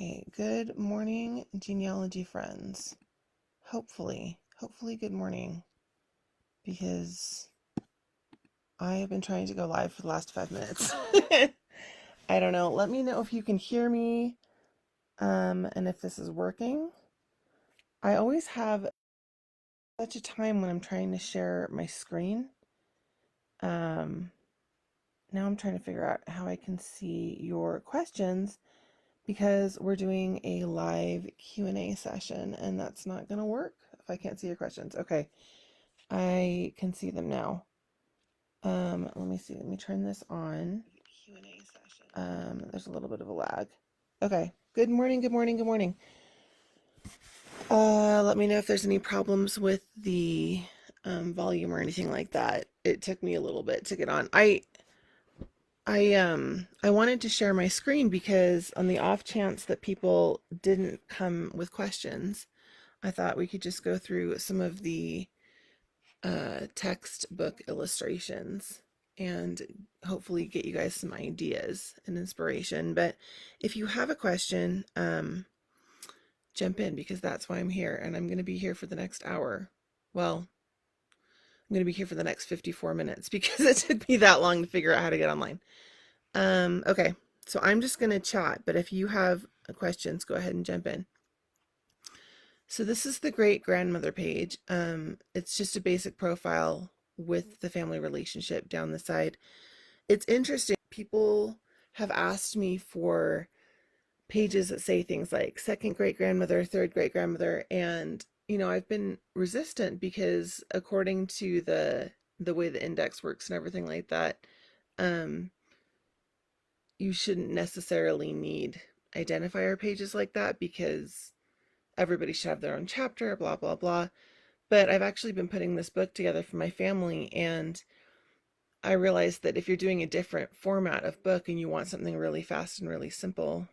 Okay, good morning, genealogy friends. Hopefully good morning, because I have been trying to go live for the last 5 minutes. I don't know. Let me know if you can hear me, and if this is working. I always have such a time when I'm trying to share my screen. Um, Now I'm trying to figure out how I can see your questions because we're doing a live Q&A session, and that's not going to work if I can't see your questions. Okay, I can see them now. Let me see. Let me turn this on. There's a little bit of a lag. Okay. Good morning. Good morning. Good morning. Let me know if there's any problems with the volume or anything like that. It took me a little bit to get on. I wanted to share my screen because on the off chance that people didn't come with questions, I thought we could just go through some of the textbook illustrations and hopefully get you guys some ideas and inspiration. But if you have a question, jump in, because that's why I'm here, and I'm going to be here for the next hour. Well, I'm going to be here for the next 54 minutes because it took me that long to figure out how to get online. Okay, so I'm just going to chat, but if you have questions, go ahead and jump in. So this is the great grandmother page. It's just a basic profile with the family relationship down the side. It's interesting. People have asked me for pages that say things like second great grandmother, third great grandmother, and I've been resistant because according to the way the index works and everything like that, you shouldn't necessarily need identifier pages like that because everybody should have their own chapter, blah, blah, blah. But I've actually been putting this book together for my family, and I realized that if you're doing a different format of book and you want something really fast and really simple,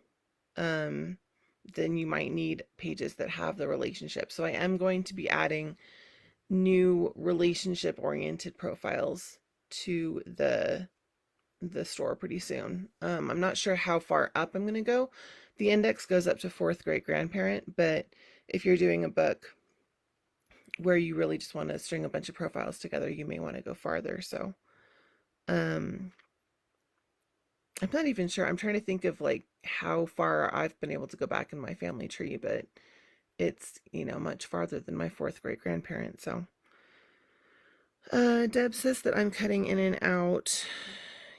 then you might need pages that have the relationship. So I am going to be adding new relationship-oriented profiles to the store pretty soon. I'm not sure how far up I'm going to go. The index goes up to fourth great grandparent, but if you're doing a book where you really just want to string a bunch of profiles together, you may want to go farther. So I'm not even sure. I'm trying to think of like how far I've been able to go back in my family tree, but it's, much farther than my fourth great grandparent. So Deb says that I'm cutting in and out.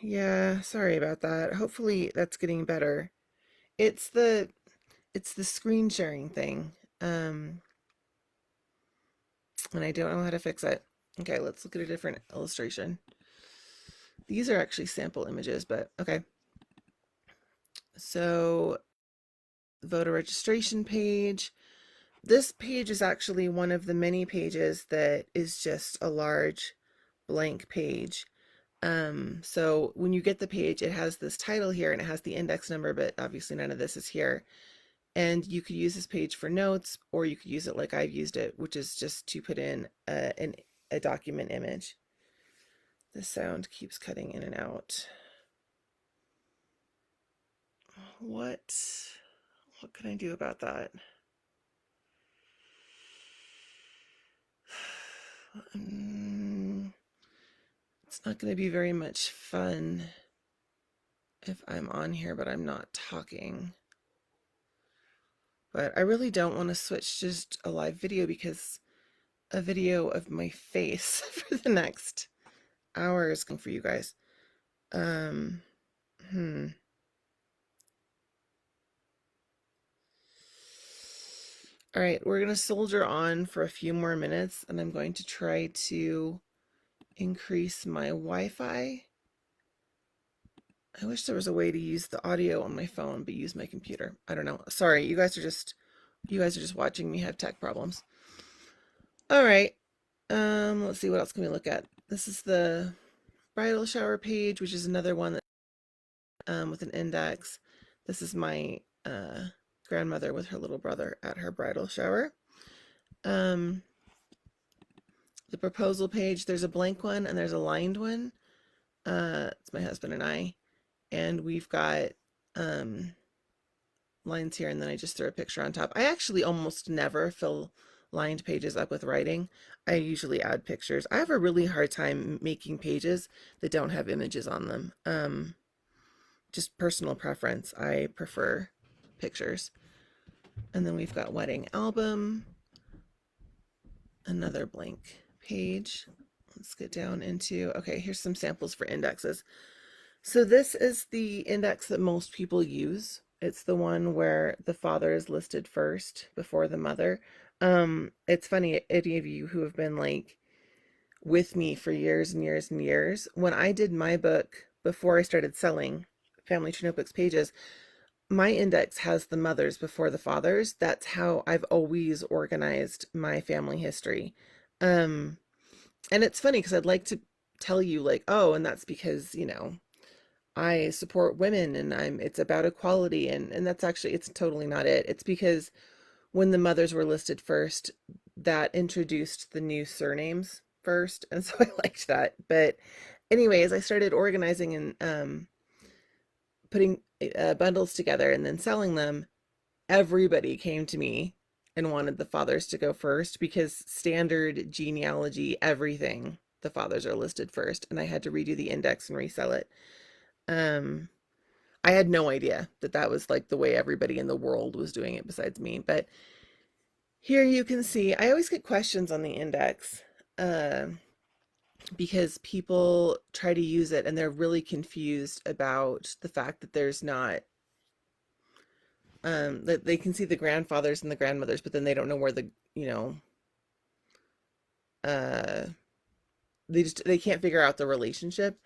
Yeah, sorry about that. Hopefully that's getting better. It's the screen sharing thing. And I don't know how to fix it. Okay, let's look at a different illustration. These are actually sample images, but okay. So, voter registration page. This page is actually one of the many pages that is just a large blank page. So when you get the page, it has this title here and it has the index number, but obviously none of this is here. And you could use this page for notes, or you could use it like I've used it, which is just to put in a document image. The sound keeps cutting in and out. What can I do about that? It's not going to be very much fun if I'm on here, but I'm not talking. But I really don't want to switch to just a live video, because a video of my face for the next hour is going for you guys. All right, we're going to soldier on for a few more minutes, and I'm going to try to increase my Wi-Fi. I wish there was a way to use the audio on my phone but use my computer. I don't know. Sorry, you guys are just watching me have tech problems. All right. Let's see, what else can we look at? This is the bridal shower page, which is another one that with an index. This is my grandmother with her little brother at her bridal shower. The proposal page, there's a blank one and there's a lined one. It's my husband and I, and we've got lines here, and then I just throw a picture on top. I actually almost never fill lined pages up with writing. I usually add pictures. I have a really hard time making pages that don't have images on them. Just personal preference. I prefer pictures. And then we've got wedding album, another blank page. Let's get down into, okay, here's some samples for indexes. So this is the index that most people use. It's the one where the father is listed first before the mother. It's funny, any of you who have been like with me for years and years and years, when I did my book before I started selling Family Tree Notebooks pages, my index has the mothers before the fathers. That's how I've always organized my family history. And it's funny because I'd like to tell you like, oh, and that's because, you know, I support women and it's about equality, and that's actually, it's totally not it. It's because when the mothers were listed first, that introduced the new surnames first, and so I liked that. But anyways, I started organizing and putting bundles together and then selling them. Everybody came to me and wanted the fathers to go first because standard genealogy, everything, the fathers are listed first, and I had to redo the index and resell it. I had no idea that that was like the way everybody in the world was doing it besides me. But here you can see, I always get questions on the index because people try to use it and they're really confused about the fact that there's not, that they can see the grandfathers and the grandmothers, but then they don't know where the, you know, they can't figure out the relationship.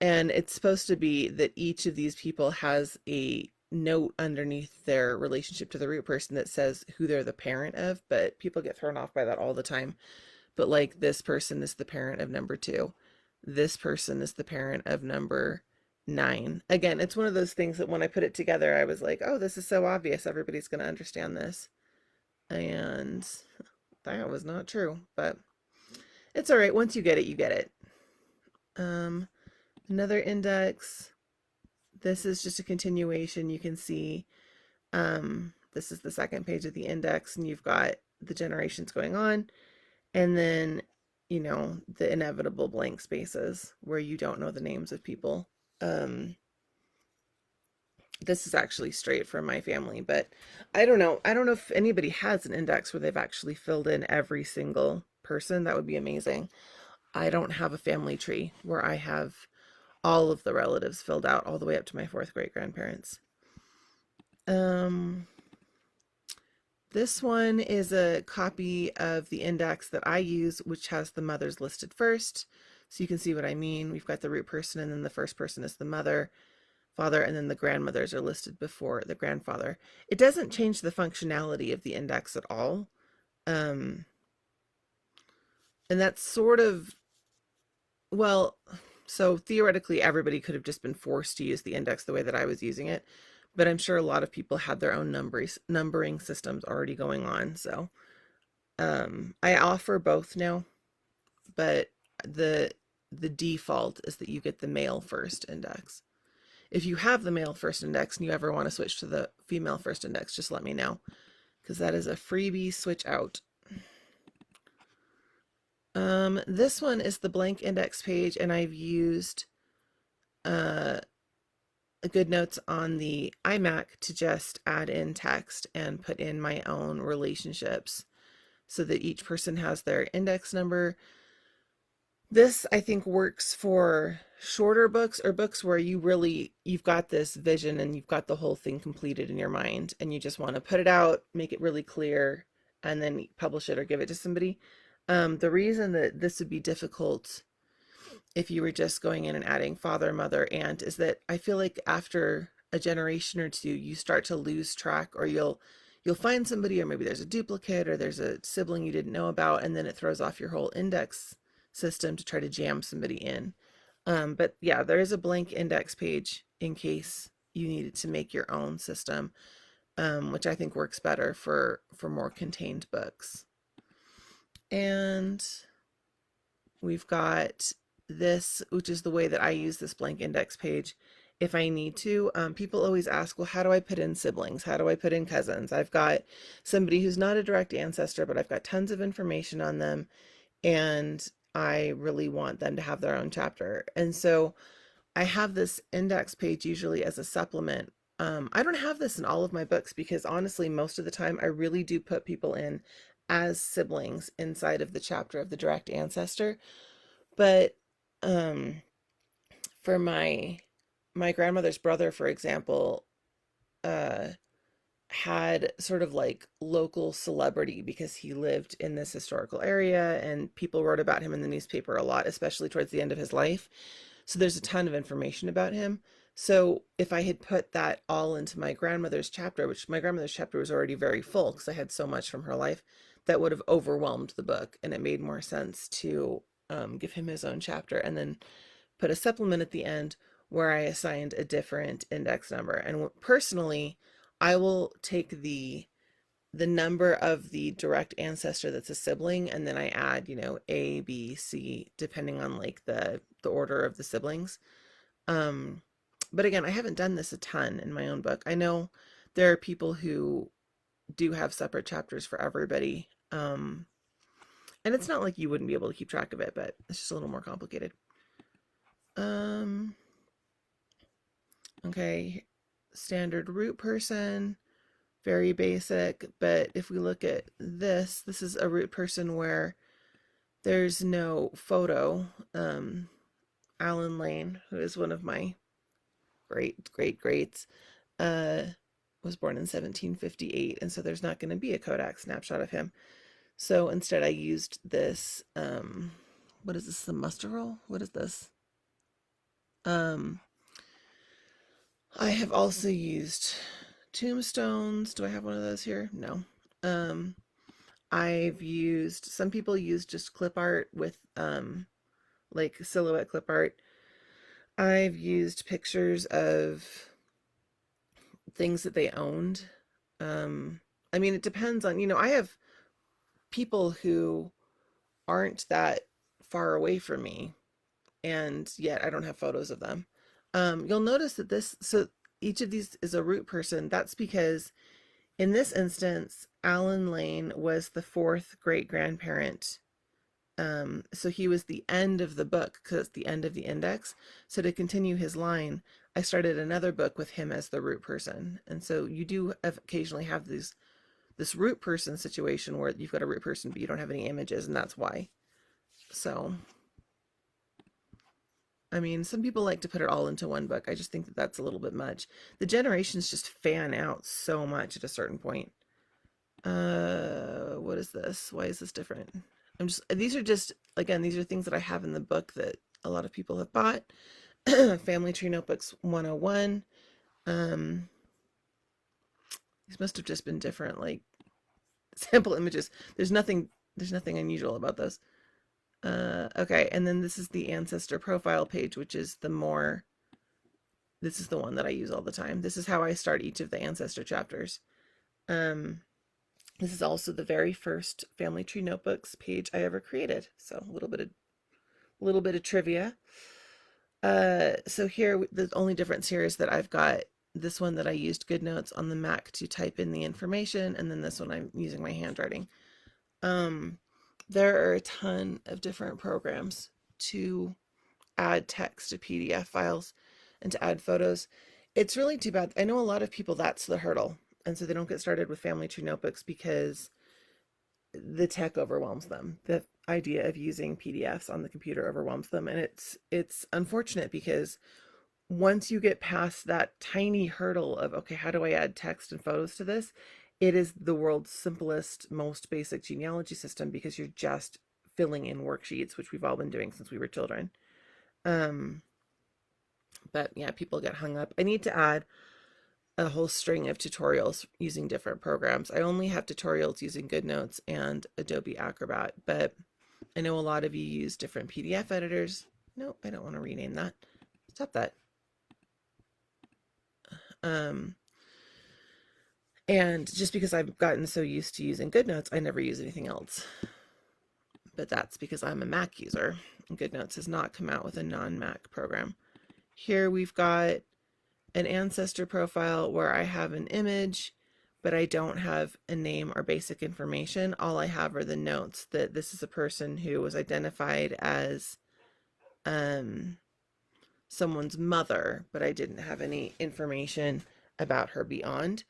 And it's supposed to be that each of these people has a note underneath their relationship to the root person that says who they're the parent of, but people get thrown off by that all the time. But like, this person is the parent of number 2. This person is the parent of number 9. Again, it's one of those things that when I put it together, I was like, oh, this is so obvious. Everybody's going to understand this. And that was not true, but it's all right. Once you get it, you get it. Another index. This is just a continuation. You can see this is the second page of the index, and you've got the generations going on, and then, you know, the inevitable blank spaces where you don't know the names of people. This is actually straight from my family, but I don't know. I don't know if anybody has an index where they've actually filled in every single person. That would be amazing. I don't have a family tree where I have all of the relatives filled out all the way up to my 4th great grandparents. This one is a copy of the index that I use, which has the mothers listed first. So you can see what I mean. We've got the root person, and then the first person is the mother, father, and then the grandmothers are listed before the grandfather. It doesn't change the functionality of the index at all. And that's sort of, well, so theoretically, everybody could have just been forced to use the index the way that I was using it, but I'm sure a lot of people had their own numbering systems already going on. So I offer both now, but the default is that you get the male first index. If you have the male first index and you ever want to switch to the female first index, just let me know, because that is a freebie switch out. This one is the blank index page, and I've used good notes on the iMac to just add in text and put in my own relationships so that each person has their index number. This, I think, works for shorter books or books where you've got this vision and you've got the whole thing completed in your mind and you just want to put it out, make it really clear, and then publish it or give it to somebody. The reason that this would be difficult if you were just going in and adding father, mother, aunt is that I feel like after a generation or two, you start to lose track, or you'll find somebody, or maybe there's a duplicate, or there's a sibling you didn't know about, and then it throws off your whole index system to try to jam somebody in. But yeah, there is a blank index page in case you needed to make your own system, which I think works better for more contained books. And we've got this, which is the way that I use this blank index page, if I need to. People always ask, well, how do I put in siblings? How do I put in cousins? I've got somebody who's not a direct ancestor, but I've got tons of information on them, and I really want them to have their own chapter. And so I have this index page usually as a supplement. I don't have this in all of my books because honestly, most of the time I really do put people in as siblings inside of the chapter of the direct ancestor. But um, for my grandmother's brother, for example, uh, had sort of like local celebrity because he lived in this historical area and people wrote about him in the newspaper a lot, especially towards the end of his life. So there's a ton of information about him. So if I had put that all into my grandmother's chapter, which my grandmother's chapter was already very full because I had so much from her life, that would have overwhelmed the book. And it made more sense to give him his own chapter and then put a supplement at the end where I assigned a different index number. And personally, I will take the number of the direct ancestor that's a sibling, and then I add, A, B, C, depending on like the order of the siblings. Um, but again, I haven't done this a ton in my own book. I know there are people who do have separate chapters for everybody. And it's not like you wouldn't be able to keep track of it, but it's just a little more complicated. Um, okay, standard root person, very basic, but if we look at this is a root person where there's no photo. Alan Lane, who is one of my greats, uh, was born in 1758, and so there's not going to be a Kodak snapshot of him. So instead I used this, what is this, the muster roll? What is this? I have also used tombstones. Do I have one of those here? No. I've used, some people use just clip art with like silhouette clip art. I've used pictures of things that they owned. I mean, it depends on, I have people who aren't that far away from me, and yet I don't have photos of them. You'll notice that so each of these is a root person. That's because in this instance, Alan Lane was the fourth great grandparent. So he was the end of the book because it's the end of the index. So to continue his line, I started another book with him as the root person. And so you do occasionally have this root person situation where you've got a root person, but you don't have any images, and that's why. So, I mean, some people like to put it all into one book. I just think that that's a little bit much. The generations just fan out so much at a certain point. What is this? Why is this different? These are just, again, these are things that I have in the book that a lot of people have bought. Family Tree Notebooks 101. These must have just been different, like sample images. There's nothing unusual about those. Okay, and then this is the Ancestor profile page, which is this is the one that I use all the time. This is how I start each of the Ancestor chapters. This is also the very first Family Tree Notebooks page I ever created. So a little bit of trivia. So here, the only difference here is that I've got this one that I used GoodNotes on the Mac to type in the information, and then this one I'm using my handwriting. There are a ton of different programs to add text to PDF files and to add photos. It's really too bad. I know a lot of people, that's the hurdle. And so they don't get started with Family Tree Notebooks because the tech overwhelms them. The idea of using PDFs on the computer overwhelms them. And it's unfortunate because once you get past that tiny hurdle of, okay, how do I add text and photos to this? It is the world's simplest, most basic genealogy system because you're just filling in worksheets, which we've all been doing since we were children. But yeah, people get hung up. I need to add a whole string of tutorials using different programs. I only have tutorials using GoodNotes and Adobe Acrobat, but I know a lot of you use different PDF editors. No, I don't want to rename that. Stop that. And just because I've gotten so used to using GoodNotes, I never use anything else. But that's because I'm a Mac user, and GoodNotes has not come out with a non-Mac program. Here we've got an Ancestor profile where I have an image, but I don't have a name or basic information. All I have are the notes that this is a person who was identified as um, someone's mother, but I didn't have any information about her beyond.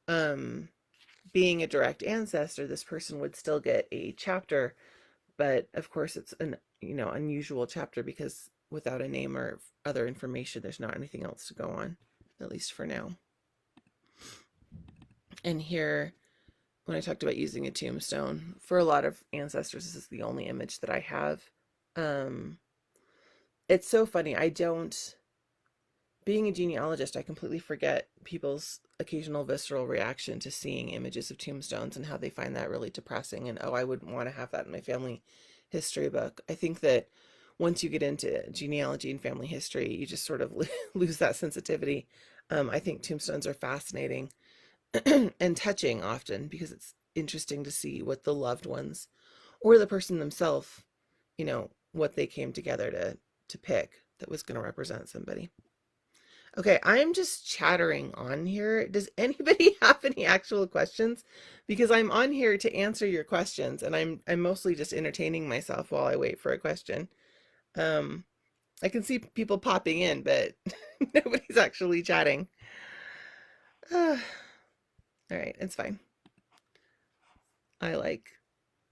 Um, Being a direct ancestor, this person would still get a chapter, but of course it's an unusual chapter because without a name or other information, there's not anything else to go on, at least for now. And here, when I talked about using a tombstone, for a lot of ancestors, this is the only image that I have. It's so funny. Being a genealogist, I completely forget people's occasional visceral reaction to seeing images of tombstones and how they find that really depressing. And, oh, I wouldn't want to have that in my family history book. I think that once you get into genealogy and family history, you just sort of lose that sensitivity. I think tombstones are fascinating and touching often because it's interesting to see what the loved ones or the person themselves, what they came together to pick that was going to represent somebody. Okay, I'm just chattering on here. Does anybody have any actual questions? Because I'm on here to answer your questions, and I'm mostly just entertaining myself while I wait for a question. Um, I can see people popping in, but nobody's actually chatting. All right, it's fine. I like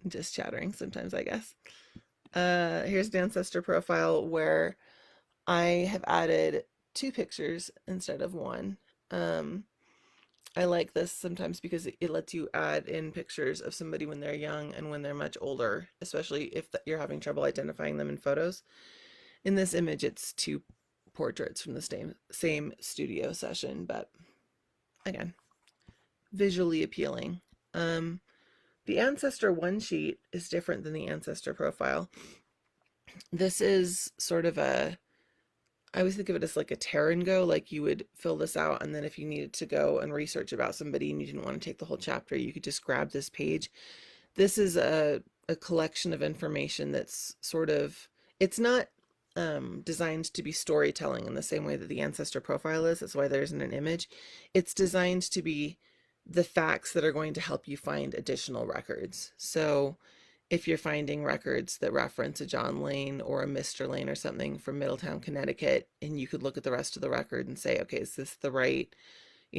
just chattering sometimes, I guess. Here's an ancestor profile where I have added 2 pictures instead of 1. I like this sometimes because it lets you add in pictures of somebody when they're young and when they're much older, especially if you're having trouble identifying them in photos. In this image, it's 2 portraits from the same studio session, but again, visually appealing. The Ancestor one sheet is different than the Ancestor profile. This is sort of I always think of it as like a tear and go, like you would fill this out, and then if you needed to go and research about somebody and you didn't want to take the whole chapter, you could just grab this page. This is a collection of information that's sort of, it's not designed to be storytelling in the same way that the Ancestor profile is. That's why there isn't an image. It's designed to be the facts that are going to help you find additional records. So if you're finding records that reference a John Lane or a Mr. Lane or something from Middletown, Connecticut, and you could look at the rest of the record and say, okay, is this the right,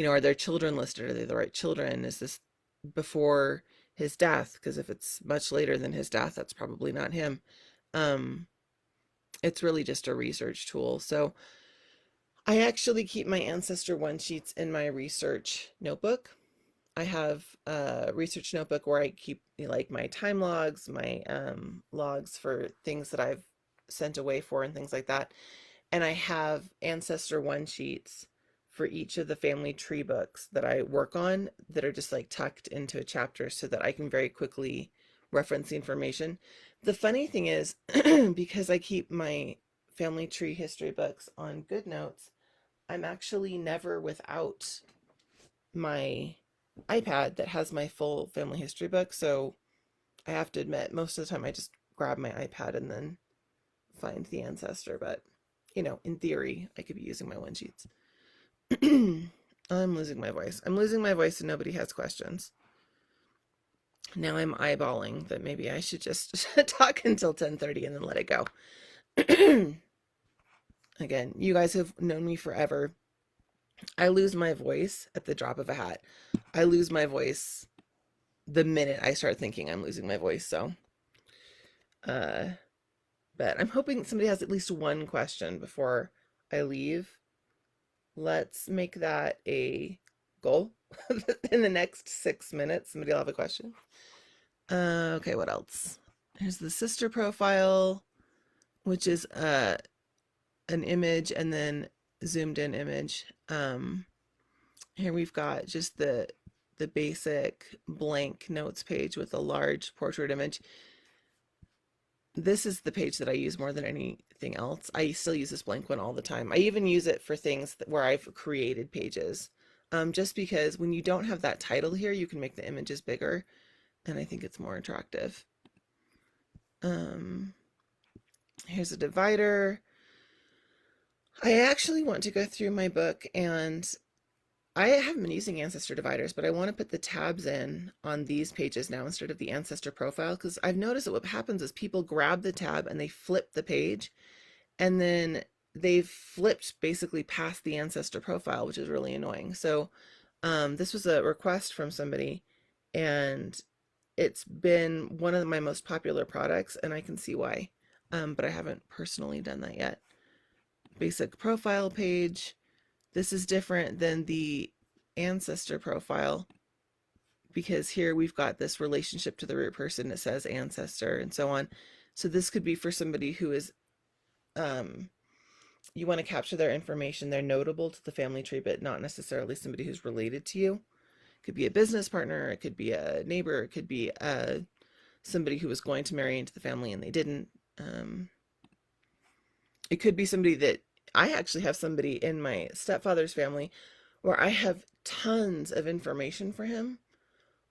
are there children listed? Are they the right children? Is this before his death? Because if it's much later than his death, that's probably not him. It's really just a research tool. So I actually keep my Ancestor one sheets in my research notebook. I have a research notebook where I keep like my time logs, my logs for things that I've sent away for and things like that. And I have Ancestor one sheets for each of the family tree books that I work on that are just like tucked into a chapter so that I can very quickly reference the information. The funny thing is, because I keep my family tree history books on GoodNotes, I'm actually never without my iPad that has my full family history book. So I have to admit, most of the time I just grab my iPad and then find the Ancestor. But, in theory, I could be using my one sheets. I'm losing my voice. I'm losing my voice and nobody has questions. Now I'm eyeballing that maybe I should just talk until 10:30 and then let it go. Again, you guys have known me forever. I lose my voice at the drop of a hat. I lose my voice the minute I start thinking I'm losing my voice. So, but I'm hoping somebody has at least one question before I leave. Let's make that a goal. In the next 6 minutes, somebody will have a question. Okay, what else? Here's the sister profile, which is an image and then zoomed in image. Here we've got just the basic blank notes page with a large portrait image. This is the page that I use more than anything else. I still use this blank one all the time. I even use it for things where I've created pages. Just because when you don't have that title here, you can make the images bigger, and I think it's more attractive. Here's a divider. I actually want to go through my book, and I haven't been using Ancestor dividers, but I want to put the tabs in on these pages now instead of the Ancestor profile, because I've noticed that what happens is people grab the tab and they flip the page, and then they've flipped basically past the Ancestor profile, which is really annoying. So this was a request from somebody, and it's been one of my most popular products, and I can see why. But I haven't personally done that yet. Basic profile page. This is different than the Ancestor profile because here we've got this relationship to the root person. It says ancestor and so on. So this could be for somebody who is, um, you want to capture their information. They're notable to the family tree, but not necessarily somebody who's related to you. It could be a business partner. It could be a neighbor. It could be somebody who was going to marry into the family and they didn't. It could be somebody that I actually have somebody in my stepfather's family where I have tons of information for him.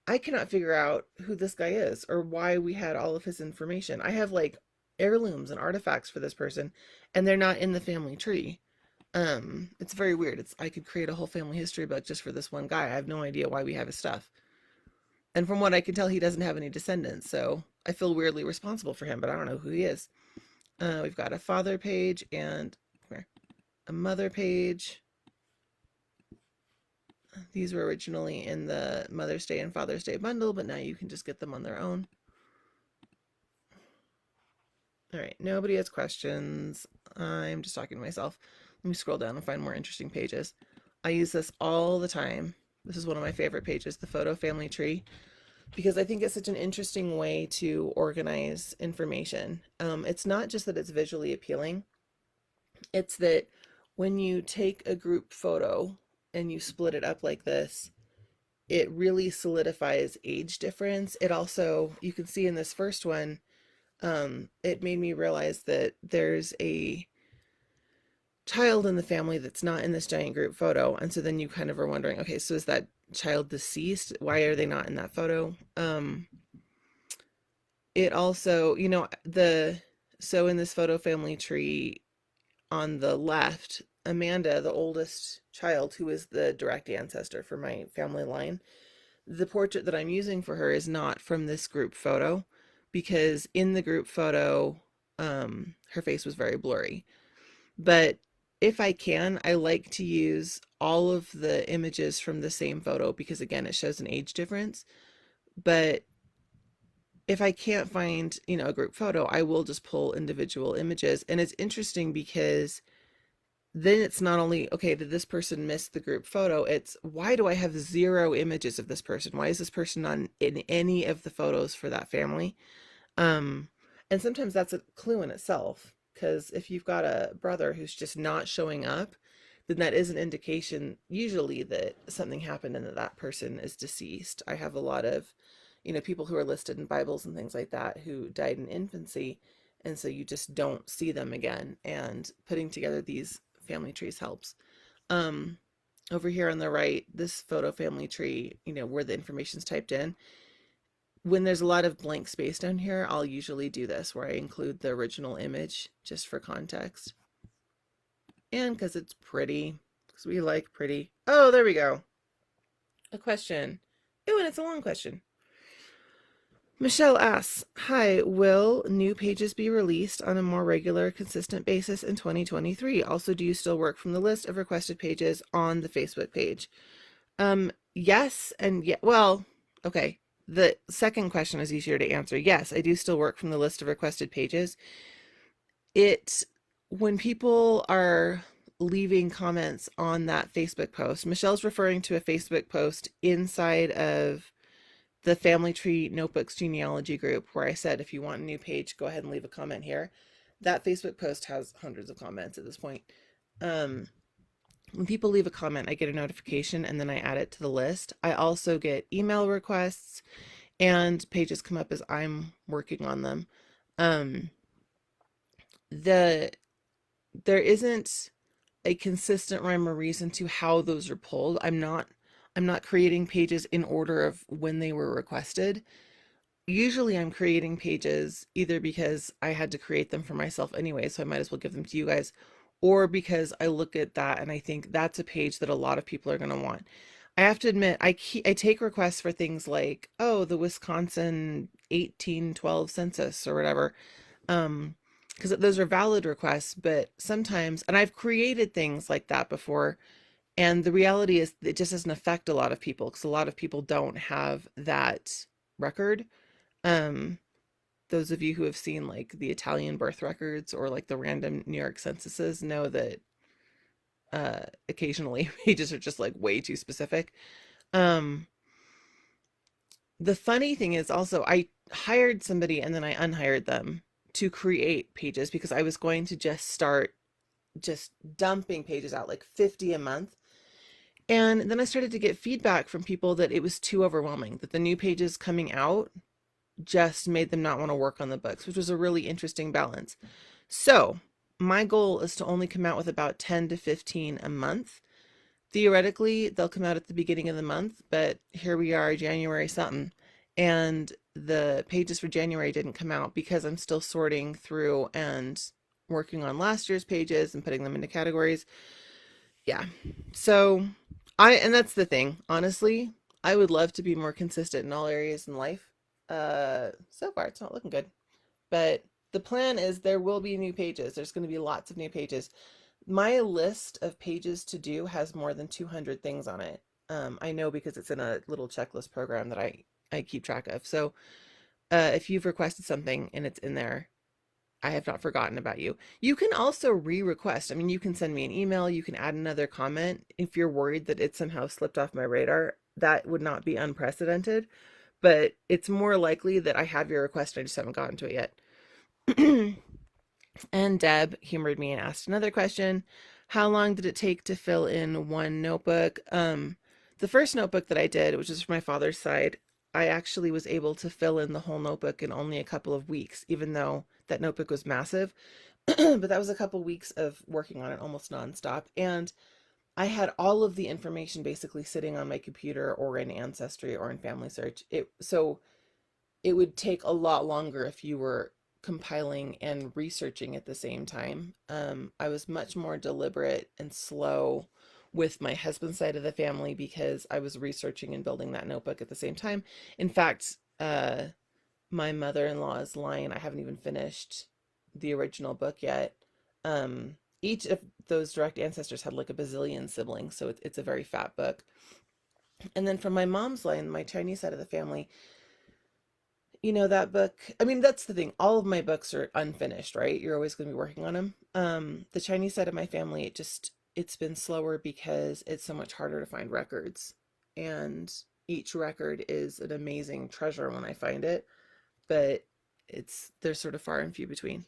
I cannot figure out who this guy is or why we had all of his information. I have like heirlooms and artifacts for this person, and they're not in the family tree. It's very weird. I could create a whole family history book just for this one guy. I have no idea why we have his stuff. And from what I can tell, he doesn't have any descendants, so I feel weirdly responsible for him, but I don't know who he is. We've got a father page and a mother page. These were originally in the Mother's Day and Father's Day bundle, but now you can just get them on their own. All right, nobody has questions. I'm just talking to myself. Let me scroll down and find more interesting pages. I use this all the time. This is one of my favorite pages, the photo family tree, because I think it's such an interesting way to organize information. It's not just that it's visually appealing, it's that when you take a group photo and you split it up like this, it really solidifies age difference. It also, you can see in this first one, it made me realize that there's a child in the family that's not in this giant group photo. And so then you kind of are wondering, okay, so is that child deceased? Why are they not in that photo? It also, so in this photo family tree on the left, Amanda, the oldest child, who is the direct ancestor for my family line, the portrait that I'm using for her is not from this group photo because in the group photo, her face was very blurry. But if I can, I like to use all of the images from the same photo because, again, it shows an age difference. But if I can't find, a group photo, I will just pull individual images. And it's interesting because then it's not only, okay, did this person miss the group photo? It's why do I have 0 images of this person? Why is this person not in any of the photos for that family? Um, and sometimes that's a clue in itself, because if you've got a brother who's just not showing up, then that is an indication usually that something happened and that that person is deceased. I have a lot of, people who are listed in Bibles and things like that who died in infancy, and so you just don't see them again. And putting together these family trees helps. Um, Over here on the right, this photo family tree, where the information's typed in, when there's a lot of blank space down here, I'll usually do this where I include the original image just for context. And because it's pretty, because we like pretty. Oh, there we go. A question. Oh, and it's a long question. Michelle asks, hi, will new pages be released on a more regular, consistent basis in 2023? Also, do you still work from the list of requested pages on the Facebook page? Yes, and yeah, well, okay. The second question is easier to answer. Yes, I do still work from the list of requested pages. When people are leaving comments on that Facebook post, Michelle's referring to a Facebook post inside of the Family Tree Notebooks genealogy group where I said, if you want a new page, go ahead and leave a comment here. That Facebook post has hundreds of comments at this point. When people leave a comment, I get a notification and then I add it to the list. I also get email requests and pages come up as I'm working on them. There isn't a consistent rhyme or reason to how those are pulled. I'm not creating pages in order of when they were requested. Usually I'm creating pages either because I had to create them for myself anyway, so I might as well give them to you guys, or because I look at that and I think that's a page that a lot of people are going to want. I have to admit, I take requests for things like, oh, the Wisconsin 1812 census or whatever, because those are valid requests. But sometimes, and I've created things like that before, and the reality is it just doesn't affect a lot of people because a lot of people don't have that record. Um, those of you who have seen like the Italian birth records or like the random New York censuses know that occasionally pages are just like way too specific. Um, the funny thing is also I hired somebody and then I unhired them to create pages because I was going to just start just dumping pages out like 50 a month. And then I started to get feedback from people that it was too overwhelming, that the new pages coming out just made them not want to work on the books, which was a really interesting balance. So my goal is to only come out with about 10 to 15 a month. Theoretically, they'll come out at the beginning of the month, but here we are, January something. And the pages for January didn't come out because I'm still sorting through and working on last year's pages and putting them into categories. Yeah. So and that's the thing. Honestly, I would love to be more consistent in all areas in life. So far it's not looking good. But the plan is there will be new pages. There's going to be lots of new pages. My list of pages to do has more than 200 things on it. I know because it's in a little checklist program that I keep track of. So if you've requested something and it's in there, I have not forgotten about you. You can also re-request. I mean, you can send me an email. You can add another comment if you're worried that it somehow slipped off my radar. That would not be unprecedented, but it's more likely that I have your request. I just haven't gotten to it yet. And Deb humored me and asked another question. How long did it take to fill in one notebook? The first notebook that I did, which is for my father's side, I actually was able to fill in the whole notebook in only a couple of weeks, even though that notebook was massive. But that was a couple weeks of working on it almost nonstop. And I had all of the information basically sitting on my computer or in Ancestry or in Family Search. So it would take a lot longer if you were compiling and researching at the same time. I was much more deliberate and slow with my husband's side of the family because I was researching and building that notebook at the same time. In fact, my mother-in-law's line, I haven't even finished the original book yet. Each of those direct ancestors had like a bazillion siblings, so it's a very fat book. And then from my mom's line, my Chinese side of the family, that book, I mean, that's the thing. All of my books are unfinished, right? You're always going to be working on them. The Chinese side of my family, it's been slower because it's so much harder to find records. And each record is an amazing treasure when I find it, but they're sort of far and few between.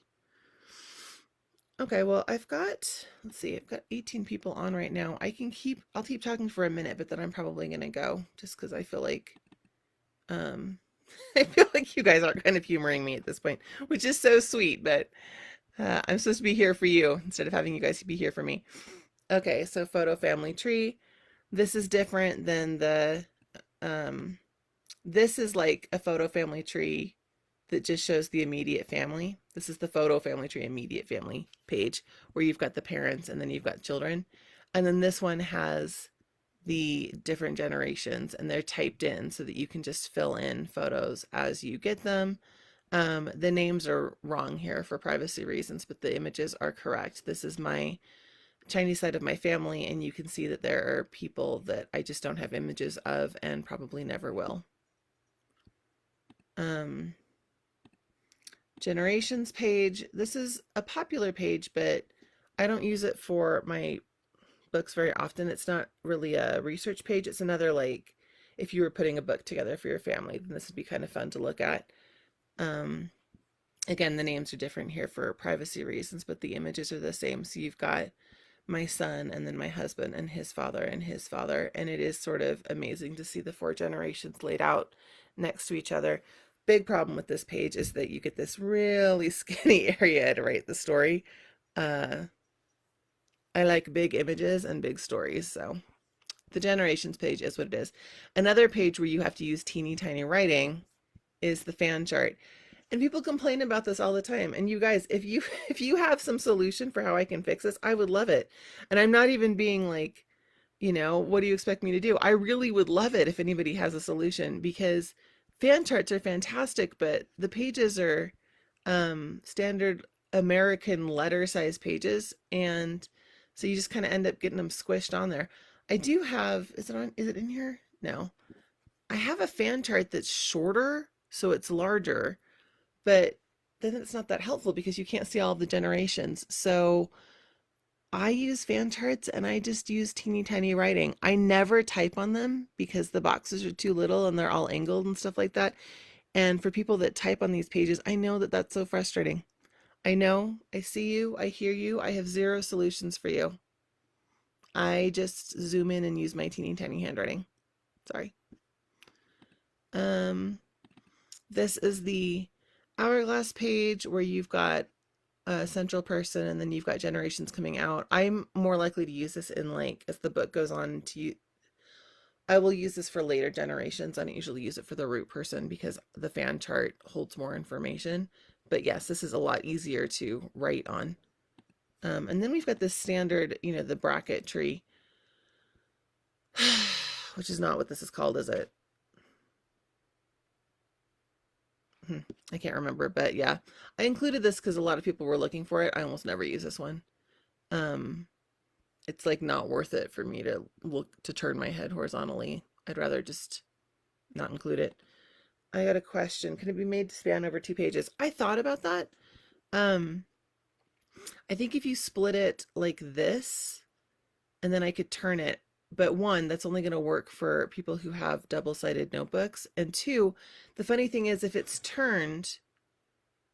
Okay, well, let's see, I've got 18 people on right now. I'll keep talking for a minute, but then I'm probably going to go just because um, I feel like you guys are kind of humoring me at this point, which is so sweet, but I'm supposed to be here for you instead of having you guys be here for me. Okay, so photo family tree. This is different than this is like a photo family tree that just shows the immediate family. This is the photo family tree immediate family page where you've got the parents and then you've got children. And then this one has the different generations and they're typed in so that you can just fill in photos as you get them. The names are wrong here for privacy reasons, but the images are correct. This is my Chinese side of my family, and you can see that there are people that I just don't have images of and probably never will. Generations page. This is a popular page, but I don't use it for my books very often. It's not really a research page. It's another, like, if you were putting a book together for your family, then this would be kind of fun to look at. Again, the names are different here for privacy reasons, but the images are the same. So you've got my son and then my husband and his father and his father. And it is sort of amazing to see the 4 generations laid out next to each other. Big problem with this page is that you get this really skinny area to write the story. I like big images and big stories, so the generations page is what it is. Another page where you have to use teeny tiny writing is the fan chart. And people complain about this all the time. And you guys, if you if you have some solution for how I can fix this, I would love it. And I'm not even being like, what do you expect me to do? I really would love it if anybody has a solution, because fan charts are fantastic, but the pages are standard American letter size pages, and so you just kind of end up getting them squished on there. I do have, is it in here? No. I have a fan chart that's shorter, so it's larger, but then it's not that helpful because you can't see all of the generations. So I use fan charts and I just use teeny tiny writing. I never type on them because the boxes are too little and they're all angled and stuff like that. And for people that type on these pages, I know that that's so frustrating. I know, I see you, I hear you, I have zero solutions for you. I just zoom in and use my teeny tiny handwriting. Sorry. Um, this is the hourglass page where you've got a central person and then you've got generations coming out. I'm more likely to use this in, like, as the book goes on to, I will use this for later generations. I don't usually use it for the root person because the fan chart holds more information. But yes, this is a lot easier to write on. And then we've got this standard, the bracket tree, which is not what this is called, is it? I can't remember, but yeah, I included this because a lot of people were looking for it. I almost never use this one. Um, it's like not worth it for me to look to turn my head horizontally. I'd rather just not include it. I got a question. Can it be made to span over 2 pages? I thought about that. Um, I think if you split it like this, and then I could turn it, but one, that's only going to work for people who have double-sided notebooks. And two, the funny thing is if it's turned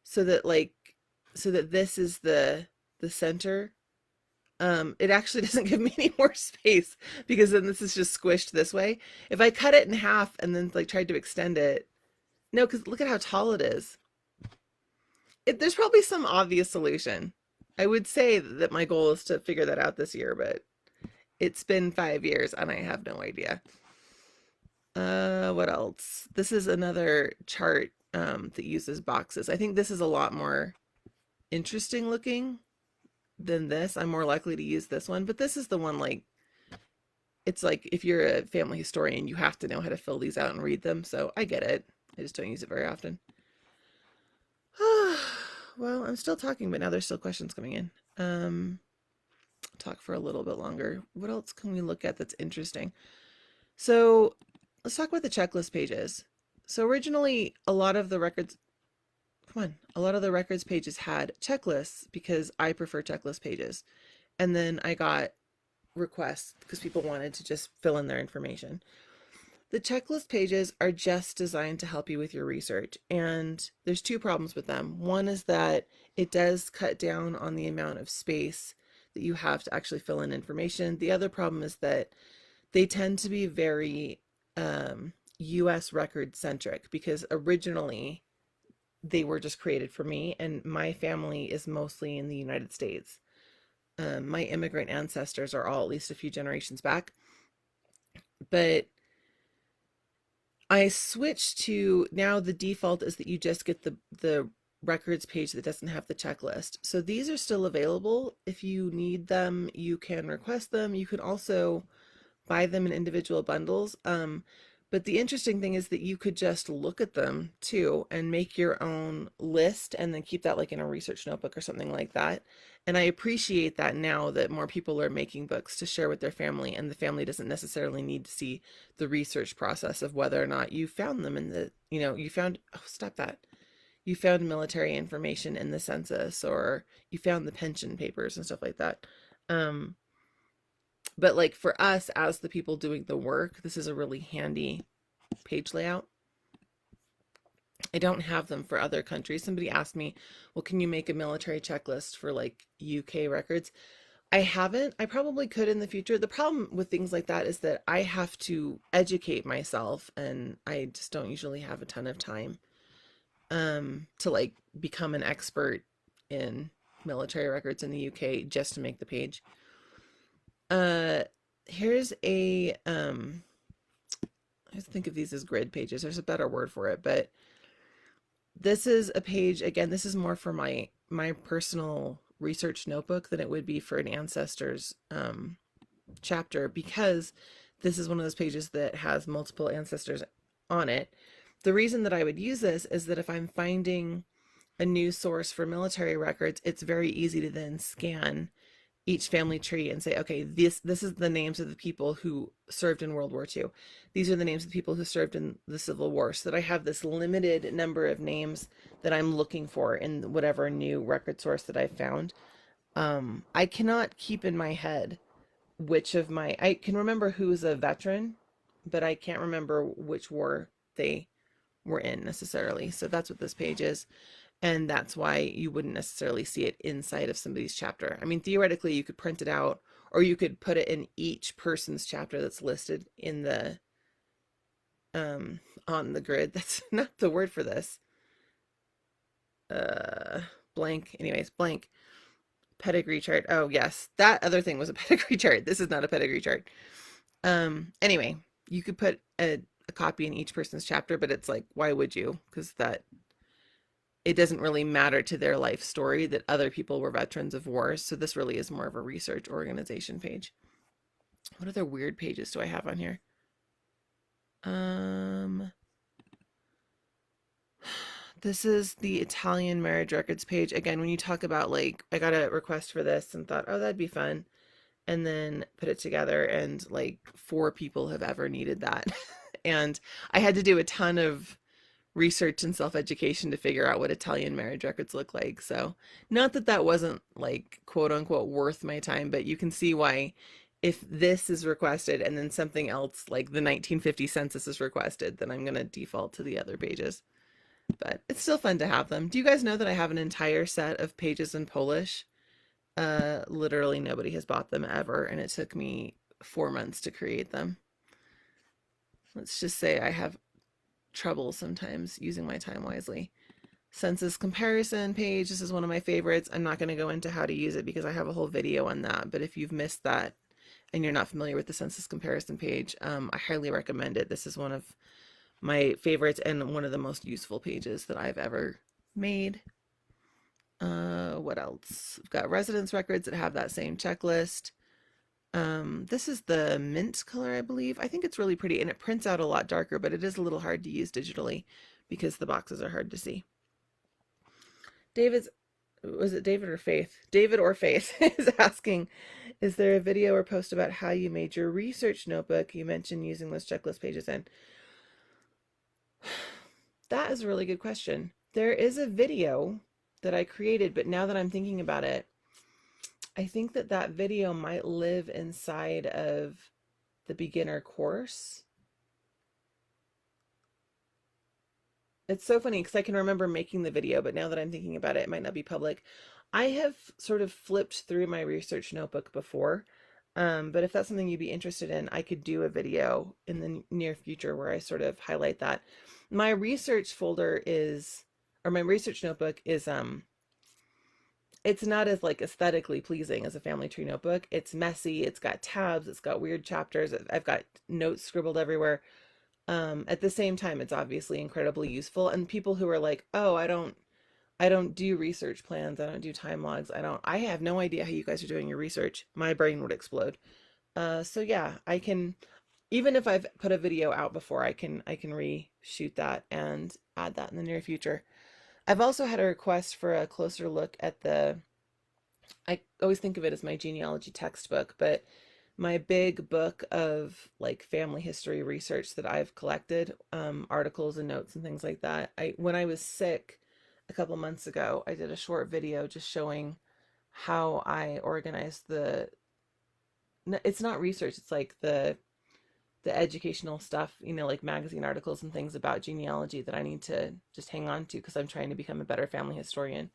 so that this is the center, it actually doesn't give me any more space because then this is just squished this way. If I cut it in half and then like tried to extend it, no, because look at how tall it is. There's probably some obvious solution. I would say that my goal is to figure that out this year, but it's been 5 years and I have no idea. What else? This is another chart that uses boxes. I think this is a lot more interesting looking than this. I'm more likely to use this one, but this is the one, like, it's like if you're a family historian, you have to know how to fill these out and read them. So I get it. I just don't use it very often. Well, I'm still talking, but now there's still questions coming in. Talk for a little bit longer. What else can we look at that's interesting? So let's talk about the checklist pages. So originally, a lot of the records pages had checklists because I prefer checklist pages. And then I got requests because people wanted to just fill in their information. The checklist pages are just designed to help you with your research, and there's two problems with them. One is that it does cut down on the amount of space that you have to actually fill in information. The other problem is that they tend to be very US record centric because originally they were just created for me, and my family is mostly in the United States. My immigrant ancestors are all at least a few generations back, but I switched to, now the default is that you just get the records page that doesn't have the checklist. So these are still available. If you need them, you can request them. You can also buy them in individual bundles. But the interesting thing is that you could just look at them too and make your own list and then keep that like in a research notebook or something like that. And I appreciate that now that more people are making books to share with their family, and the family doesn't necessarily need to see the research process of whether or not you found them in the, you found, oh, stop that. You found military information in the census, or you found the pension papers and stuff like that. But like for us as the people doing the work, this is a really handy page layout. I don't have them for other countries. Somebody asked me, well, can you make a military checklist for like UK records? I haven't. I probably could in the future. The problem with things like that is that I have to educate myself, and I just don't usually have a ton of time to like become an expert in military records in the UK just to make the page. Here's a I think of these as grid pages. There's a better word for it, but This is a page, again, this is more for my personal research notebook than it would be for an ancestors chapter, because this is one of those pages that has multiple ancestors on it. The reason that I would use this is that if I'm finding a new source for military records, it's very easy to then scan each family tree and say, okay, this is the names of the people who served in World War II. These are the names of the people who served in the Civil War, so that I have this limited number of names that I'm looking for in whatever new record source that I found. I cannot keep in my head I can remember who's a veteran, but I can't remember which war they were in necessarily. So that's what this page is. And that's why you wouldn't necessarily see it inside of somebody's chapter. I mean, theoretically, you could print it out, or you could put it in each person's chapter that's listed in the on the grid. That's not the word for this. Blank. Anyways, blank. Pedigree chart. Oh yes, that other thing was a pedigree chart. This is not a pedigree chart. Anyway, you could put a copy in each person's chapter, but it's like, why would you? Because that it doesn't really matter to their life story that other people were veterans of war. So this really is more of a research organization page. What other weird pages do I have on here? This is the Italian marriage records page. Again, when you talk about, like, I got a request for this and thought, oh, that'd be fun. And then put it together, and like 4 people have ever needed that. And I had to do a ton of research and self-education to figure out what Italian marriage records look like. So not that that wasn't, like, quote unquote worth my time, but you can see why, if this is requested and then something else like the 1950 census is requested, then I'm going to default to the other pages. But it's still fun to have them. Do you guys know that I have an entire set of pages in Polish? Literally nobody has bought them ever, and it took me 4 months to create them. Let's just say I have trouble sometimes using my time wisely. Census comparison page. This is one of my favorites. I'm not going to go into how to use it because I have a whole video on that. But if you've missed that and you're not familiar with the census comparison page, I highly recommend it. This is one of my favorites and one of the most useful pages that I've ever made. What else? We've got residence records that have that same checklist. This is the mint color, I believe. I think it's really pretty, and it prints out a lot darker, but it is a little hard to use digitally because the boxes are hard to see. Was it David or Faith? David or Faith is asking, is there a video or post about how you made your research notebook? You mentioned using those checklist pages in. That is a really good question. There is a video that I created, but now that I'm thinking about it, I think that that video might live inside of the beginner course. It's so funny because I can remember making the video, but now that I'm thinking about it, it might not be public. I have sort of flipped through my research notebook before, but if that's something you'd be interested in, I could do a video in the near future where I sort of highlight that. My research folder is, or my research notebook is, it's not as, like, aesthetically pleasing as a family tree notebook. It's messy. It's got tabs. It's got weird chapters. I've got notes scribbled everywhere. At the same time, it's obviously incredibly useful. And people who are like, oh, I don't do research plans. I don't do time logs. I have no idea how you guys are doing your research. My brain would explode. So yeah, I can, even if I've put a video out before, I can reshoot that and add that in the near future. I've also had a request for a closer look at I always think of it as my genealogy textbook, but my big book of, like, family history research that I've collected, articles and notes and things like that. When I was sick a couple months ago, I did a short video just showing how I organized it's not research, it's like the educational stuff, like magazine articles and things about genealogy that I need to just hang on to because I'm trying to become a better family historian.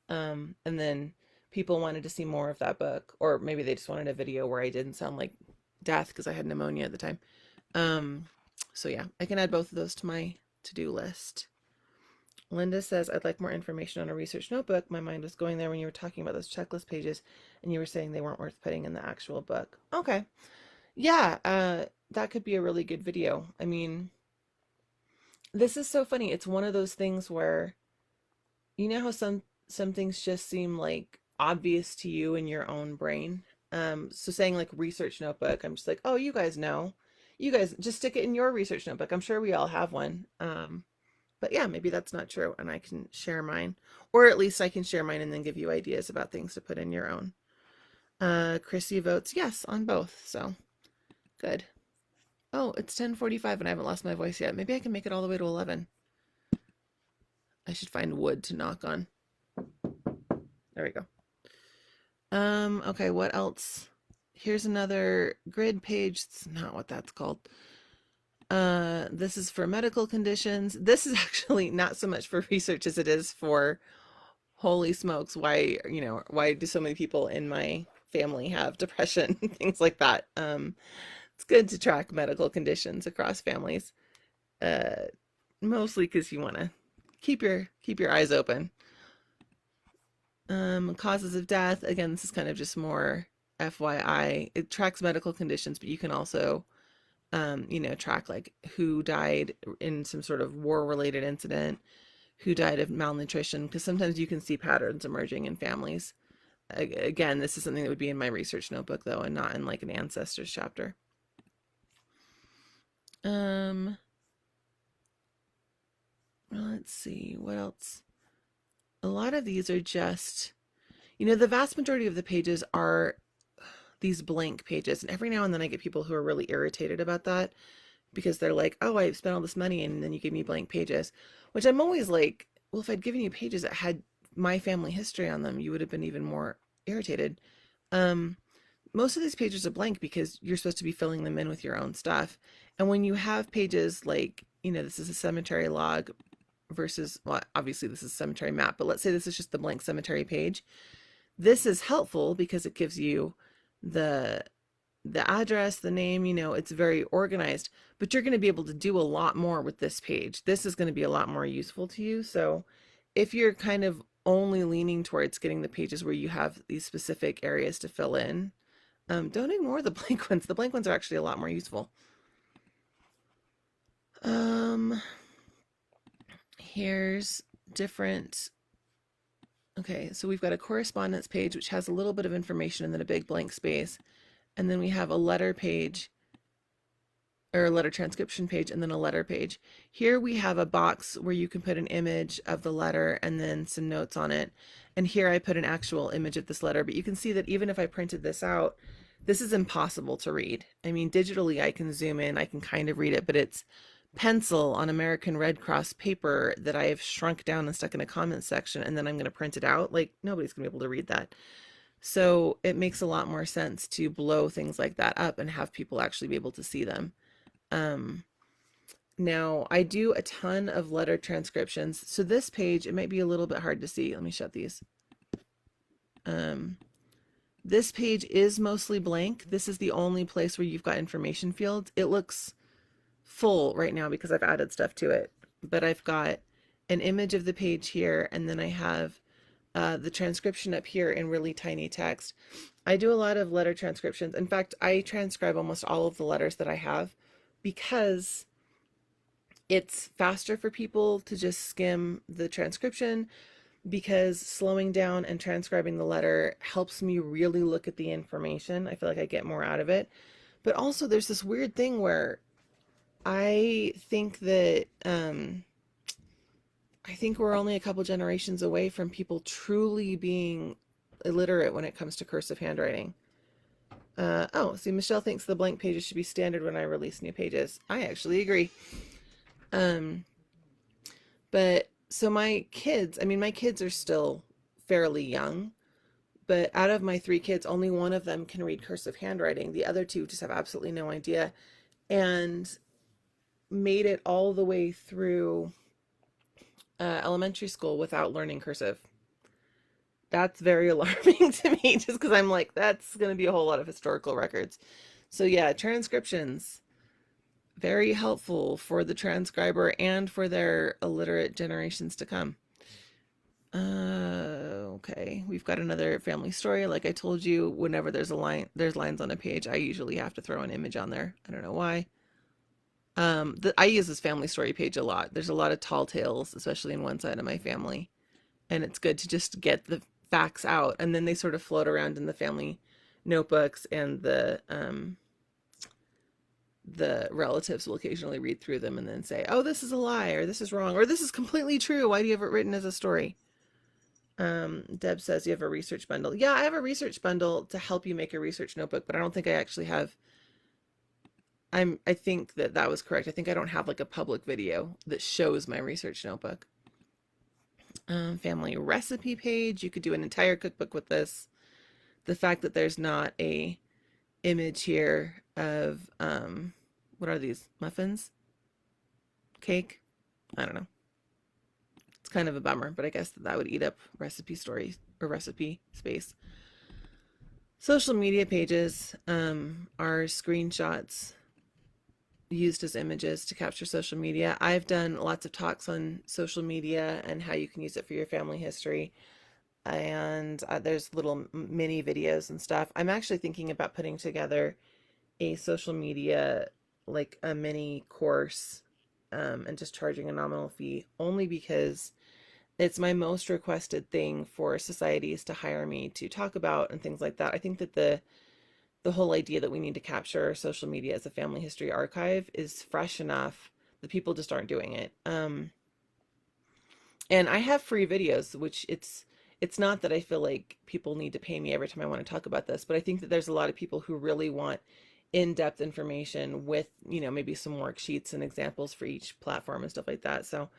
And then people wanted to see more of that book, or maybe they just wanted a video where I didn't sound like death because I had pneumonia at the time. So yeah, I can add both of those to my to-do list. Linda says, I'd like more information on a research notebook. My mind was going there when you were talking about those checklist pages and you were saying they weren't worth putting in the actual book. Okay. Yeah, that could be a really good video. I mean, this is so funny. It's one of those things where You know how some things just seem like obvious to you in your own brain? So saying like research notebook, I'm just like, oh, you guys know. You guys just stick it in your research notebook. I'm sure we all have one. But yeah, maybe that's not true, and I can share mine. Or at least I can share mine and then give you ideas about things to put in your own. Chrissy votes yes on both, so good. Oh, it's 10:45 and I haven't lost my voice yet. Maybe I can make it all the way to 11. I should find wood to knock on. There we go. Okay, what else? Here's another grid page. It's not what that's called. This is for medical conditions. This is actually not so much for research as it is for holy smokes, why do so many people in my family have depression, things like that. It's good to track medical conditions across families. Uh, Mostly because you want to keep your eyes open. Causes of death. Again, this is kind of just more FYI. It tracks medical conditions, but you can also, track like who died in some sort of war-related incident, who died of malnutrition, because sometimes you can see patterns emerging in families. Again, this is something that would be in my research notebook though, and not in like an ancestors chapter. Um, let's see what else. A lot of these are just, the vast majority of the pages are these blank pages. And every now and then I get people who are really irritated about that because they're like, oh, I spent all this money and then you give me blank pages, which I'm always like, well, if I'd given you pages that had my family history on them, you would have been even more irritated. Um, Most of these pages are blank because you're supposed to be filling them in with your own stuff. And when you have pages like, this is a cemetery log versus, well, obviously this is a cemetery map, but let's say this is just the blank cemetery page. This is helpful because it gives you the the address, the name, it's very organized, but you're going to be able to do a lot more with this page. This is going to be a lot more useful to you. So if you're kind of only leaning towards getting the pages where you have these specific areas to fill in, don't ignore the blank ones. The blank ones are actually a lot more useful. Here's different. Okay, so we've got a correspondence page, which has a little bit of information and then a big blank space. And then we have a letter page, or a letter transcription page, and then a letter page. Here we have a box where you can put an image of the letter and then some notes on it. And here I put an actual image of this letter, but you can see that even if I printed this out, this is impossible to read. I mean, digitally I can zoom in, I can kind of read it, but it's pencil on American Red Cross paper that I have shrunk down and stuck in a comment section, and then I'm going to print it out. Like, nobody's going to be able to read that. So it makes a lot more sense to blow things like that up and have people actually be able to see them. Now, I do a ton of letter transcriptions. So this page, it might be a little bit hard to see. Let me shut these. This page is mostly blank. This is the only place where you've got information fields. It looks full right now because I've added stuff to it. But I've got an image of the page here, and then I have the transcription up here in really tiny text. I do a lot of letter transcriptions. In fact, I transcribe almost all of the letters that I have because it's faster for people to just skim the transcription, because slowing down and transcribing the letter helps me really look at the information. I feel like I get more out of it. But also there's this weird thing where I think that I think we're only a couple generations away from people truly being illiterate when it comes to cursive handwriting. Oh, see, Michelle thinks the blank pages should be standard when I release new pages. I actually agree. But so my kids are still fairly young, but out of my 3 kids, only one of them can read cursive handwriting. The other 2 just have absolutely no idea, and made it all the way through elementary school without learning cursive. That's very alarming to me, just because I'm like, that's going to be a whole lot of historical records. So yeah, transcriptions, very helpful for the transcriber and for their illiterate generations to come. Okay, we've got another family story. Like I told you, whenever there's lines on a page, I usually have to throw an image on there. I don't know why. I use this family story page a lot. There's a lot of tall tales, especially in one side of my family. and it's good to just get the facts out, and then they sort of float around in the family notebooks, and the relatives will occasionally read through them and then say, "Oh, this is a lie," or "This is wrong," or "This is completely true. Why do you have it written as a story?" Deb says you have a research bundle. Yeah, I have a research bundle to help you make a research notebook, but I don't think I actually have. I think that was correct. I think I don't have like a public video that shows my research notebook. Family recipe page. You could do an entire cookbook with this. The fact that there's not a image here of what are these, muffins, cake, I don't know, it's kind of a bummer, but I guess that would eat up recipe stories or recipe space. Social media pages are screenshots used as images to capture social media. I've done lots of talks on social media and how you can use it for your family history, and there's little mini videos and stuff. I'm actually thinking about putting together a social media, like a mini course, and just charging a nominal fee, only because it's my most requested thing for societies to hire me to talk about and things like that. I think that the whole idea that we need to capture social media as a family history archive is fresh enough that people just aren't doing it. And I have free videos, which it's not that I feel like people need to pay me every time I want to talk about this, but I think that there's a lot of people who really want in-depth information with, maybe some worksheets and examples for each platform and stuff like that. So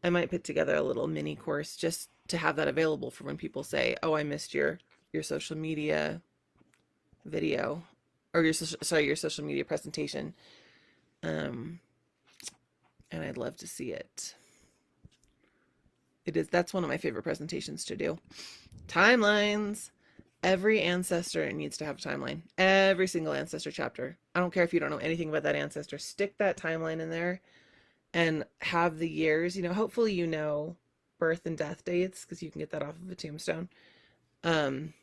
I might put together a little mini course just to have that available for when people say, "Oh, I missed your social media video, or your social media presentation." And I'd love to see it. That's one of my favorite presentations to do. Timelines. Every ancestor needs to have a timeline. Every single ancestor chapter. I don't care if you don't know anything about that ancestor. Stick that timeline in there and have the years. Hopefully birth and death dates, because you can get that off of a tombstone. And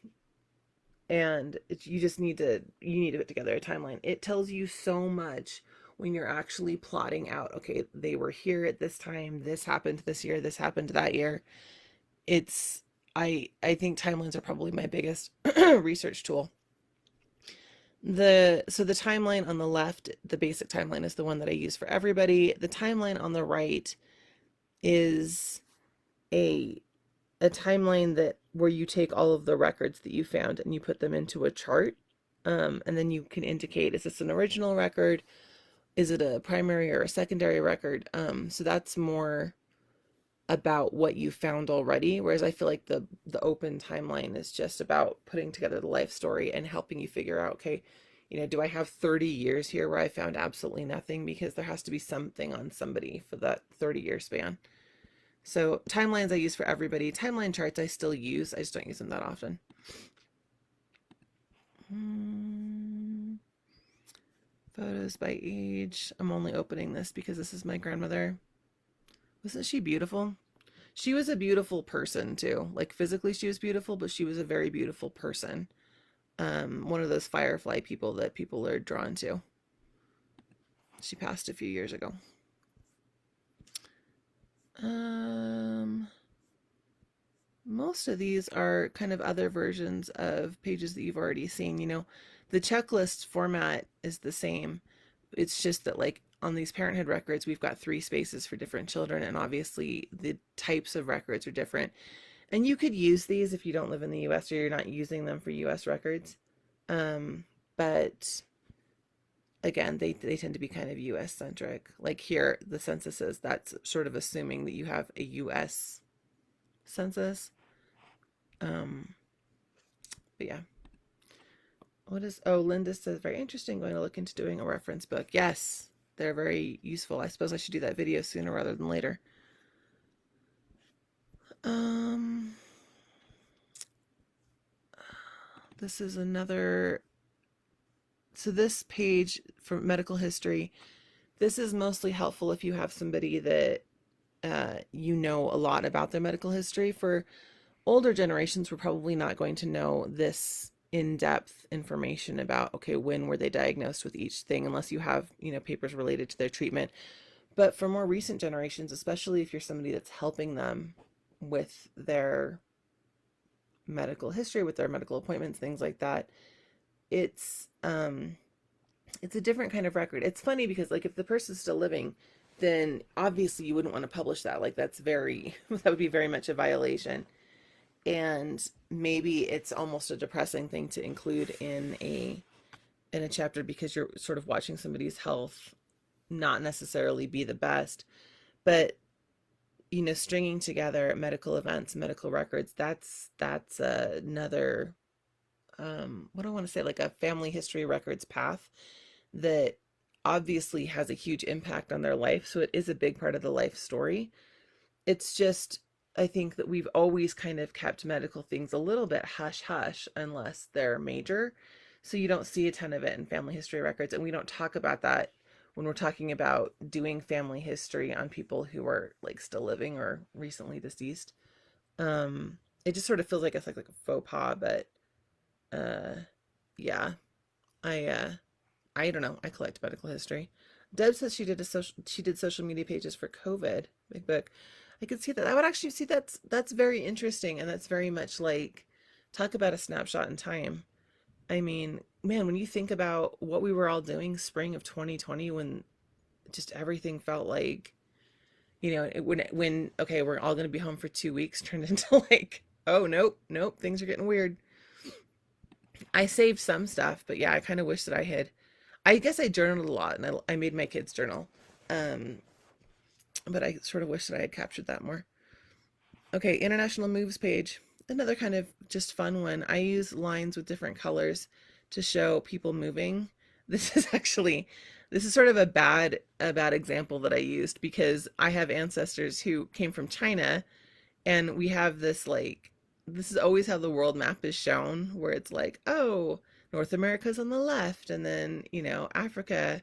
you just need to put together a timeline. It tells you so much when you're actually plotting out, okay, they were here at this time, this happened this year, this happened that year. It's I think timelines are probably my biggest research tool. The timeline on the left, the basic timeline, is the one that I use for everybody. The timeline on the right is a timeline where you take all of the records that you found and you put them into a chart, and then you can indicate, is this an original record, is it a primary or a secondary record? So that's more about what you found already, whereas I feel like the open timeline is just about putting together the life story and helping you figure out, okay, do I have 30 years here where I found absolutely nothing? Because there has to be something on somebody for that 30-year span. So timelines I use for everybody. Timeline charts I still use. I just don't use them that often. Photos by age. I'm only opening this because this is my grandmother. Wasn't she beautiful? She was a beautiful person too. Like physically she was beautiful, but she was a very beautiful person. One of those firefly people that people are drawn to. She passed a few years ago. Most of these are kind of other versions of pages that you've already seen. The checklist format is the same. It's just that, like, on these parenthood records, we've got 3 spaces for different children, and obviously the types of records are different. And you could use these if you don't live in the US or you're not using them for US records. But again, they tend to be kind of US centric. Like here, the censuses, that's sort of assuming that you have a US census. But yeah. Linda says, very interesting, going to look into doing a reference book. Yes, they're very useful. I suppose I should do that video sooner rather than later. This is another, so this page for medical history, this is mostly helpful if you have somebody that a lot about their medical history. For older generations, we're probably not going to know this in-depth information about, okay, when were they diagnosed with each thing, unless you have, papers related to their treatment. But for more recent generations, especially if you're somebody that's helping them with their medical history, with their medical appointments, things like that. It's it's a different kind of record. It's funny because like if the person's still living, then obviously you wouldn't want to publish that. Like that's very that would be very much a violation. And maybe it's almost a depressing thing to include in a chapter because you're sort of watching somebody's health not necessarily be the best. But stringing together medical events, medical records, that's another what do I want to say, like a family history records path that obviously has a huge impact on their life. So it is a big part of the life story. It's just, I think that we've always kind of kept medical things a little bit hush hush unless they're major. So you don't see a ton of it in family history records. And we don't talk about that when we're talking about doing family history on people who are like still living or recently deceased. It just sort of feels like it's like a faux pas, but uh, yeah, I I don't know. I collect medical history. Deb says she did social media pages for COVID. Big book. I could see that. I would actually see that's very interesting, and that's very much like talk about a snapshot in time. I mean, man, when you think about what we were all doing spring of 2020 when just everything felt like, when okay, we're all going to be home for 2 weeks turned into like, oh, nope, things are getting weird. I saved some stuff, but yeah, I kind of wish that I had. I guess I journaled a lot, and I made my kids journal. Um, but I sort of wish that I had captured that more. Okay, international moves page. Another kind of just fun one. I use lines with different colors to show people moving. This is actually, this is sort of a bad example that I used because I have ancestors who came from China, and we have this like, this is always how the world map is shown, where it's like, oh, North America's on the left, and then, Africa,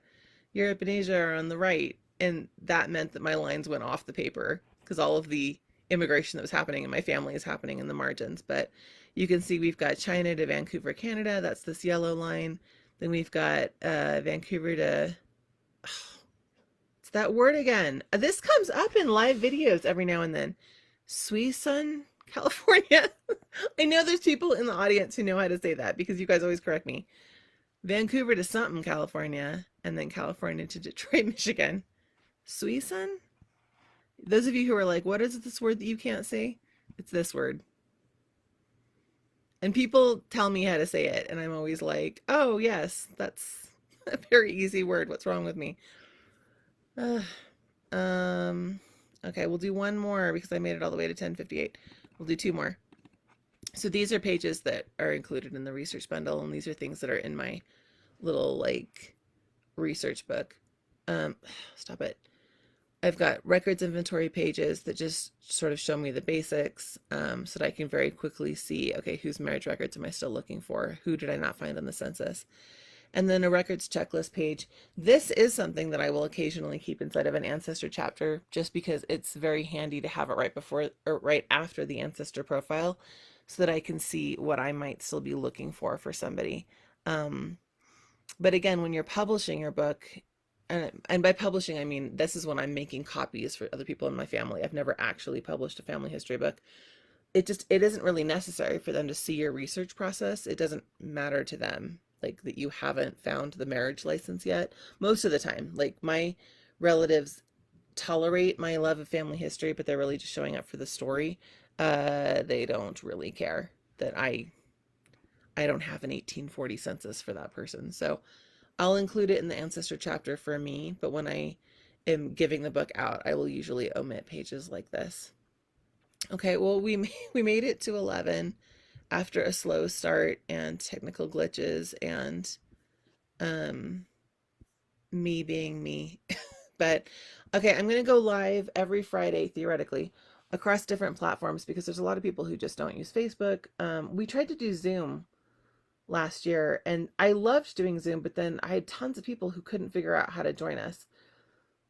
Europe, and Asia are on the right. And that meant that my lines went off the paper because all of the immigration that was happening in my family is happening in the margins. But you can see we've got China to Vancouver, Canada. That's this yellow line. Then we've got Vancouver to, it's that word again. This comes up in live videos every now and then. Suisun, California. I know there's people in the audience who know how to say that because you guys always correct me. Vancouver to something, California, and then California to Detroit, Michigan. Suisun? Those of you who are like, what is this word that you can't say? It's this word. And people tell me how to say it, and I'm always like, oh, yes, that's a very easy word. What's wrong with me? Uh, um, okay, we'll do one more because I made it all the way to 10:58. We'll do two more. So these are pages that are included in the research bundle, and these are things that are in my little like research book. Stop it. I've got records inventory pages that just sort of show me the basics, so that I can very quickly see, okay, whose marriage records am I still looking for? Who did I not find on the census? And then a records checklist page. This is something that I will occasionally keep inside of an Ancestor chapter just because it's very handy to have it right before or right after the Ancestor profile so that I can see what I might still be looking for somebody. But again, when you're publishing your book, and by publishing, I mean, this is when I'm making copies for other people in my family. I've never actually published a family history book. It isn't really necessary for them to see your research process. It doesn't matter to them, like that you haven't found the marriage license yet. Most of the time, like my relatives tolerate my love of family history, but they're really just showing up for the story. They don't really care that I don't have an 1840 census for that person. So I'll include it in the Ancestor chapter for me, but when I am giving the book out, I will usually omit pages like this. Okay, well, we made it to 11 after a slow start and technical glitches and um, me being me. But okay, I'm going to go live every Friday, theoretically, across different platforms because there's a lot of people who just don't use Facebook. We tried to do Zoom last year and I loved doing Zoom, but then I had tons of people who couldn't figure out how to join us.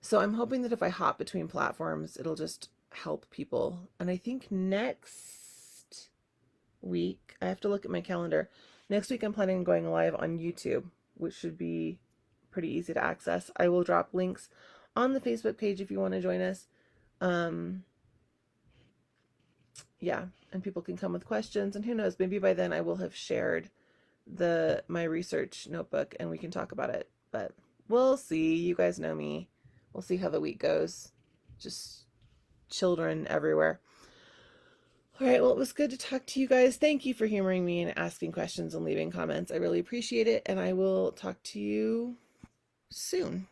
So I'm hoping that if I hop between platforms, it'll just help people. And I think next week, I have to look at my calendar. Next week, I'm planning on going live on YouTube, which should be pretty easy to access. I will drop links on the Facebook page if you want to join us. Um, yeah, and people can come with questions, and who knows, maybe by then I will have shared my research notebook and we can talk about it. But we'll see. You guys know me. We'll see how the week goes. Just children everywhere. All right, well, it was good to talk to you guys. Thank you for humoring me and asking questions and leaving comments. I really appreciate it, and I will talk to you soon.